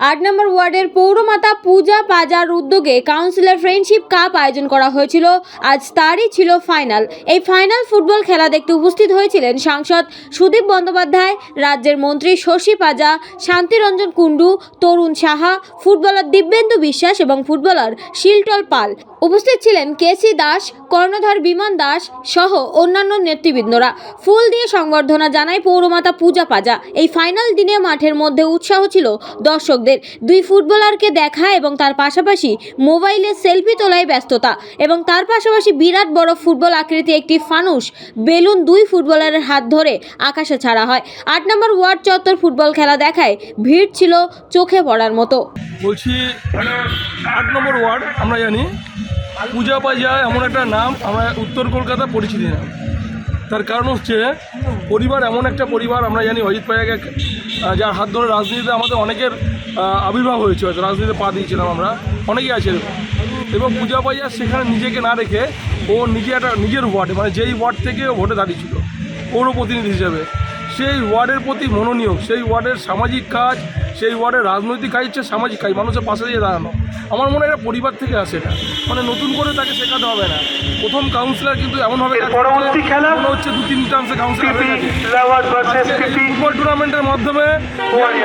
8 নম্বর ওয়ার্ডের পৌরমাতা পূজা পাজার উদ্যোগে councillor friendship cup আয়োজন করা হয়েছিল। আজ তারই ছিল ফাইনাল। এই ফাইনাল ফুটবল খেলা দেখতে উপস্থিত হয়েছিলেন সাংসদ সুদীপ বন্দ্যোপাধ্যায়, রাজ্যের মন্ত্রী শশী পাজা, শান্তিরঞ্জন কুণ্ডু, তরুণ সাহা, ফুটবলার দিব্যেন্দু বিশ্বাস এবং ফুটবলার শিলটল পাল। উপস্থিত ছিলেন কেসি দাস, কর্ণধার বিমান দাস সহ অন্যান্য নেতৃবৃন্দরা। ফুল দিয়ে সংবর্ধনা জানায় পৌরমাতা পূজা পাজা। এই ফাইনাল দিনে মাঠের মধ্যে উৎসাহ ছিল দর্শকদের। দুই ফুটবলারকে দেখা এবং তার পাশাপাশি মোবাইলে সেলফি তোলায় ব্যস্ততা এবং তার পাশাপাশি বিরাট বড় ফুটবল আকৃতি একটি ফানুস বেলুন দুই ফুটবলারের হাত ধরে আকাশে ছাড়া হয়। 8 নম্বর ওয়ার্ড চত্বর ফুটবল খেলা দেখায় ভিড় ছিল চোখে পড়ার মতো। বলছি 8 নম্বর ওয়ার্ড আমরা জানি পূজা পাজা এমন একটা নাম আমরা উত্তর কলকাতা পরিচিতি না। তার কারণ হচ্ছে পরিবার এমন একটা পরিবার আমরা জানি অজিত পাজাকে যার হাত ধরে রাজনীতিতে আমাদের অনেকের আবির্ভাব হয়েছে, হয়তো রাজনীতিতে পা দিয়েছিলাম আমরা অনেকেই আছে। এবং পূজা পাজা সেখানে নিজেকে না রেখে ও নিজের ওয়ার্ডে মানে যেই ওয়ার্ড থেকে ভোটে দাঁড়িয়েছিল পৌর প্রতিনিধি হিসেবে সেই ওয়ার্ডের প্রতি মনোনিয়োগ, সেই ওয়ার্ডের সামাজিক কাজ, সেই ওয়ার্ডের রাজনৈতিক কাজ হচ্ছে সামাজিক কাজ, মানুষের পাশে দিয়ে দাঁড়ানো। আমার মনে হয় এটা পরিবার থেকে আসে, এটা মানে নতুন করে তাকে শেখাতে হবে না। প্রথম কাউন্সিলর কিন্তু এমনভাবে মনে হচ্ছে 2-3 টার্মসে কাউন্সিলর ফুটবল টুর্নামেন্টের মাধ্যমে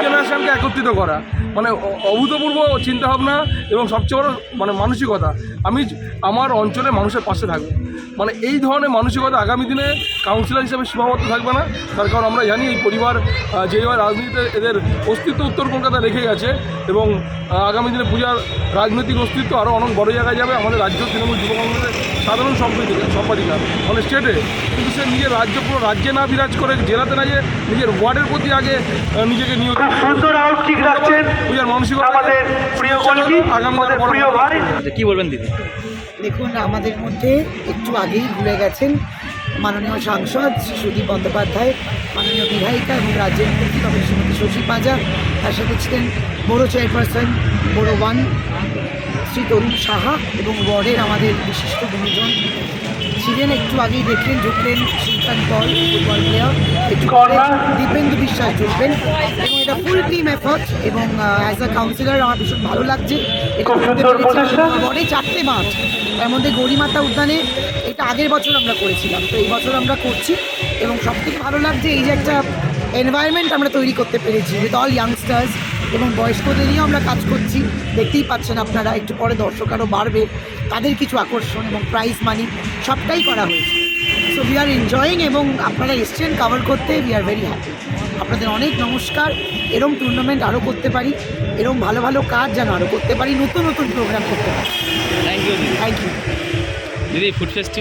জেনারেশনকে একত্রিত করা মানে অভূতপূর্ব চিন্তাভাবনা এবং সবচেয়ে বড় মানে মানসিকতা। আমি আমার অঞ্চলে মানুষের পাশে থাকবো, মানে এই ধরনের মানসিকতা আগামী দিনে কাউন্সিলর হিসেবে সীমাবদ্ধ থাকবে না। তার কারণ আমরা জানি এই পরিবার যেভাবে রাজনীতিতে এদের অস্তিত্ব উত্তর কলকাতা রেখে গেছে এবং আগামী দিনে পূজার রাজনৈতিক অস্তিত্ব আরও অনেক বড় জায়গায় যাবে। আমাদের রাজ্য তৃণমূল যুব কংগ্রেসের সাধারণ সম্পাদিকা মানে স্টেটে, কিন্তু সে নিজের রাজ্য পুরো রাজ্যে না বিরাজ করে জেলাতে না, যে নিজের ওয়ার্ডের প্রতি আগে নিজেকে নিয়োগ পূজার মানসিকতা আগামী কি বলবেন দিদি? দেখুন, আমাদের মধ্যে একটু আগেই ভুলে গেছেন মাননীয় সাংসদ সুদীপ বন্দ্যোপাধ্যায়, মাননীয় বিধায়িকা এবং রাজ্যের মন্ত্রী ডক্টর শ্রীমতী শশী পাজা, তার সাথে ছিলেন বড়ো চেয়ারপারসন বড়ো 1 শ্রী তরুণ সাহা এবং ওয়ার্ডের আমাদের বিশিষ্ট গুণীজন ছিলেন। একটু আগেই দেখলেন ঢুকলেন শিলটল পাল ফুটবল প্লেয়ার, একটু পরে দিব্যেন্দু বিশ্বাস ঢুকবেন এবং এটা ফুল টিম এফার্ট। এবং অ্যাজ আ কাউন্সিলর আমার ভীষণ ভালো লাগছে। এটা ওয়ার্ডে 4টে মাঠ, তার মধ্যে গৌরীমাতা উদ্যানে এটা আগের বছর আমরা করেছিলাম, তো এই বছর আমরা করছি এবং সবথেকে ভালো লাগছে এই যে একটা এনভায়রনমেন্ট আমরা তৈরি করতে পেরেছি উইথ অল ইয়াংস্টার্স এবং বয়স্কদের নিয়েও আমরা কাজ করছি। দেখতেই পাচ্ছেন আপনারা, একটু পরে দর্শক আরও বাড়বে, তাদের কিছু আকর্ষণ এবং প্রাইজ মানি সবটাই করা হয়েছে। সো উই আর এনজয়িং এবং আপনারা এসছেন কাভার করতে, উই আর ভেরি হ্যাপি। আপনাদের অনেক নমস্কার। এরম টুর্নামেন্ট আরও করতে পারি, এরম ভালো ভালো কাজ যেন আরও করতে পারি, নতুন নতুন প্রোগ্রাম করতে পারি। থ্যাংক ইউ থ্যাংক ইউ দিদি। Food festival